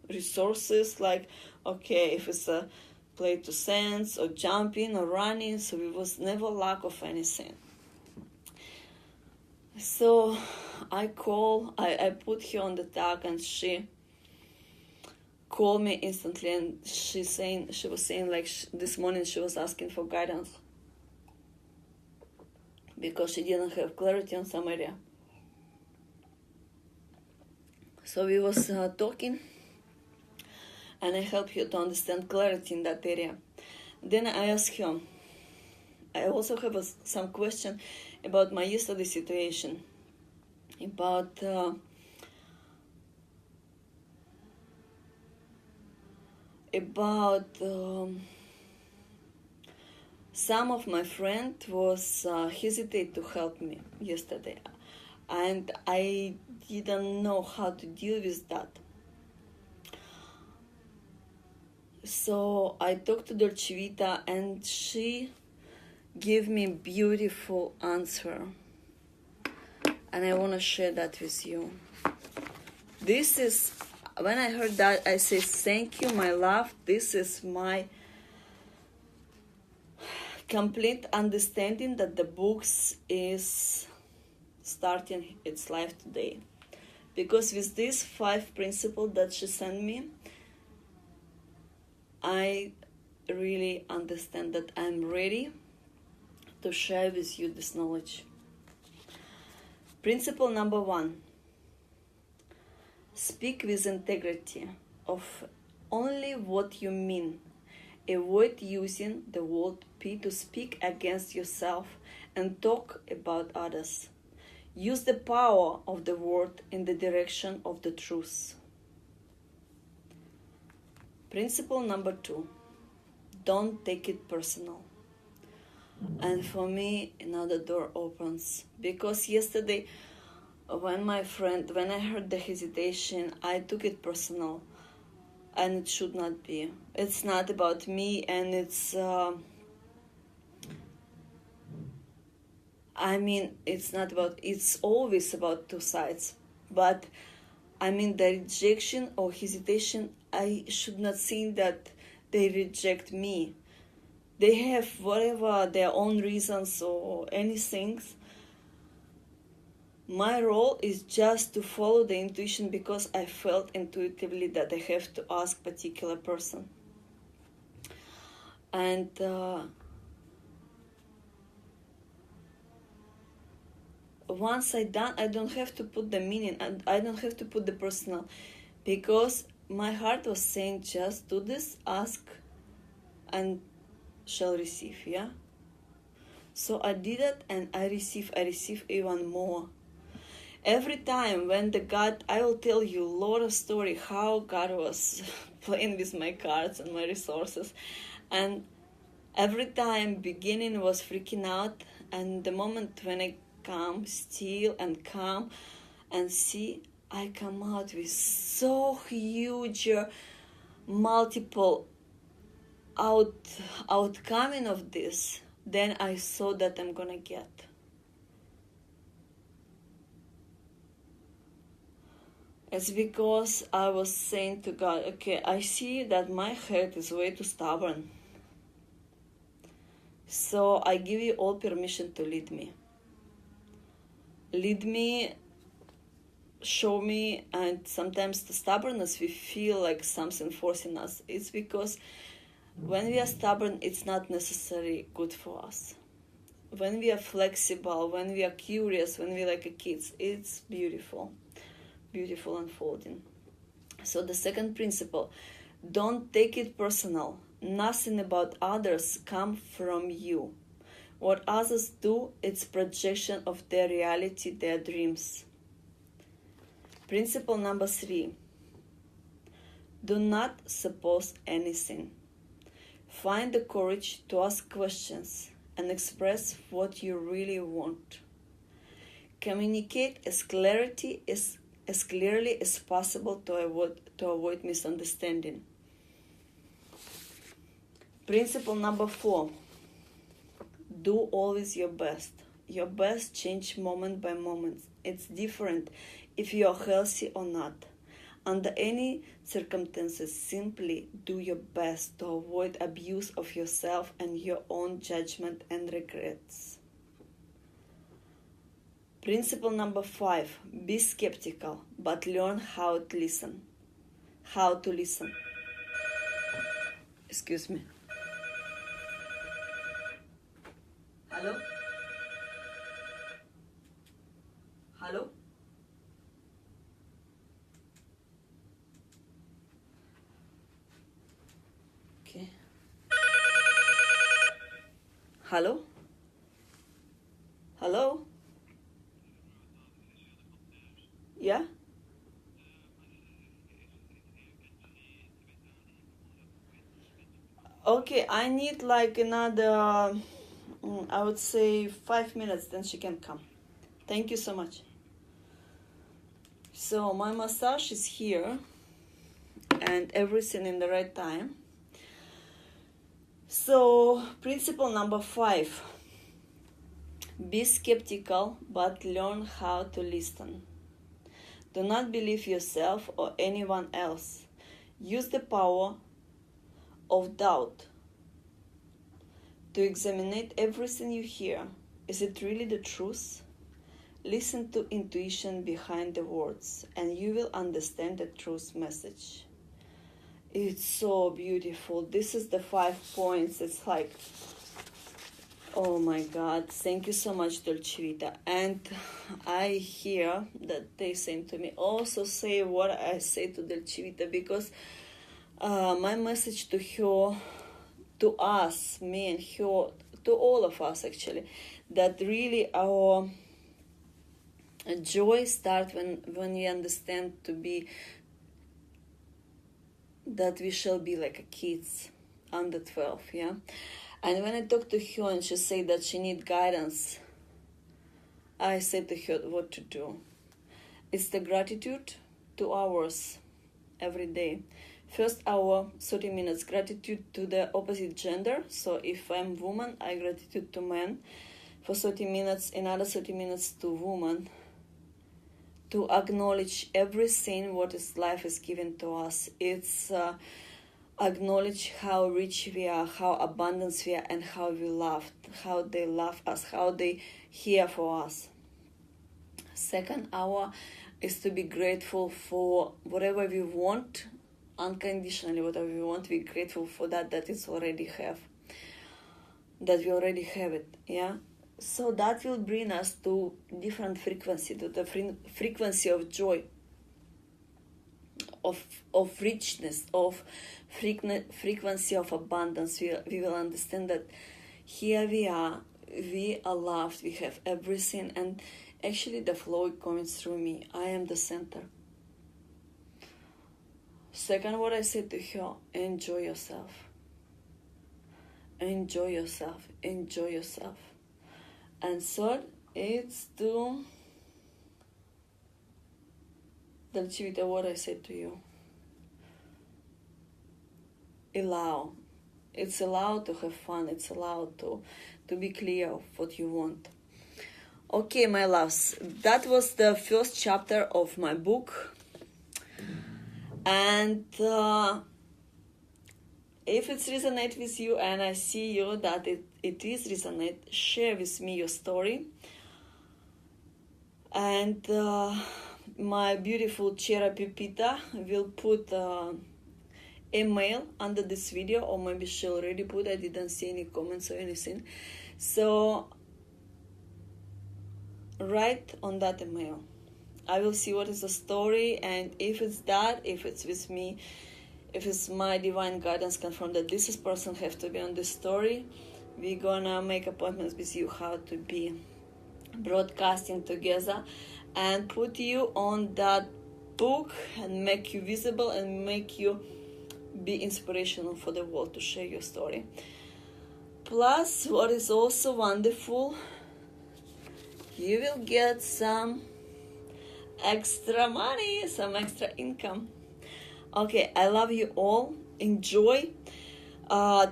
resources like, okay, if it's a play to sense or jumping or running, so it was never lack of anything. So I put her on the tag, and she called me instantly, and she was saying like this morning she was asking for guidance because she didn't have clarity on some area. So we was talking, and I helped her to understand clarity in that area. Then I asked her, I also have some question about my yesterday situation, about some of my friend was hesitate to help me yesterday, and I didn't know how to deal with that. So I talked to Dolce Vita, and she gave me a beautiful answer, and I want to share that with you. This is, when I heard that, I say, thank you, my love. This is my complete understanding that the books is starting its life today. Because with these 5 principles that she sent me, I really understand that I'm ready to share with you this knowledge. Principle number 1. Speak with integrity of only what you mean. Avoid using the word P to speak against yourself and talk about others. Use the power of the word in the direction of the truth. Principle number 2. Don't take it personal. And for me, another door opens. Because yesterday, when I heard the hesitation, I took it personal. And it should not be. It's not about me, and it's I mean, it's always about two sides. But I mean, the rejection or hesitation, I should not think that they reject me. They have whatever their own reasons or anything. My role is just to follow the intuition because I felt intuitively that I have to ask particular person. And once I done, I don't have to put the meaning and I don't have to put the personal, because my heart was saying just do this, ask, and shall receive. Yeah. So I did it and I receive even more. Every time when the God, I will tell you a lot of story how God was playing with my cards and my resources. And every time beginning was freaking out, and the moment when I come still and calm and see, I come out with so huge multiple outcoming of this, then I saw that I'm gonna get. It's because I was saying to God, okay, I see that my head is way too stubborn. So I give you all permission to lead me. Lead me, show me, and sometimes the stubbornness, we feel like something forcing us. It's because when we are stubborn, it's not necessarily good for us. When we are flexible, when we are curious, when we are like a kids, it's beautiful. Beautiful unfolding. So the second principle, don't take it personal. Nothing about others come from you. What others do, it's projection of their reality, their dreams. Principle number 3, do not suppose anything. Find the courage to ask questions and express what you really want. Communicate as clearly as possible to avoid misunderstanding. Principle number 4, do always your best. Your best change moment by moment. It's different if you are healthy or not. Under any circumstances, simply do your best to avoid abuse of yourself and your own judgment and regrets. Principle number 5, be skeptical, but learn how to listen. How to listen. Excuse me. Hello? Hello? Okay. Hello? Hello? Yeah? Okay, I need like another, I would say 5 minutes, then she can come. Thank you so much. So my massage is here and everything in the right time. So principle number 5, be skeptical, but learn how to listen. Do not believe yourself or anyone else. Use the power of doubt to examine everything you hear. Is it really the truth? Listen to intuition behind the words, and you will understand the truth message. It's so beautiful. This is the 5 points. It's like, oh my God, thank you so much, Dolcevita. And I hear that they say to me, also say what I say to Dolcevita, because my message to her, to us, me and her, to all of us actually, that really our joy starts when we understand to be, that we shall be like a kids under 12, yeah? And when I talk to her and she said that she needs guidance, I said to her what to do. It's the gratitude, 2 hours every day. First hour, 30 minutes, gratitude to the opposite gender. So if I'm woman, I gratitude to men for 30 minutes, another 30 minutes to woman, to acknowledge everything what is life is given to us. It's acknowledge how rich we are, how abundant we are, and how we love, how they love us, how they here for us. Second hour is to be grateful for whatever we want, unconditionally whatever we want. Be grateful for that it's already have, that we already have it. Yeah. So that will bring us to different frequency, to the frequency of joy, of richness, of frequency of abundance. We will understand that here we are loved, we have everything, and actually the flow is coming through me. I am the center. Second, what I said to her, enjoy yourself. Enjoy yourself. Enjoy yourself. And third, it's to achieve what I said to you. Allow. It's allowed to have fun. It's allowed to be clear of what you want. Okay, my loves, that was the first chapter of my book. And if it resonates with you, and I see you that it is resonate, share with me your story. And my beautiful Chera Pipita will put email under this video, or maybe she already put. I didn't see any comments or anything. So write on that email. I will see what is the story, and if it's that, if it's with me, if it's my divine guidance confirm that this person have to be on this story, we're gonna make appointments with you how to be broadcasting together and put you on that book and make you visible and make you be inspirational for the world to share your story. Plus, what is also wonderful, you will get some extra money, some extra income. Okay, I love you all. Enjoy.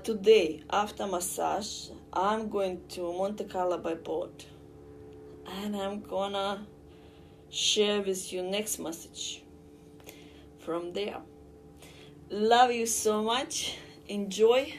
Today, after massage, I'm going to Monte Carlo by boat. And I'm gonna share with you next message from there. Love you so much. Enjoy.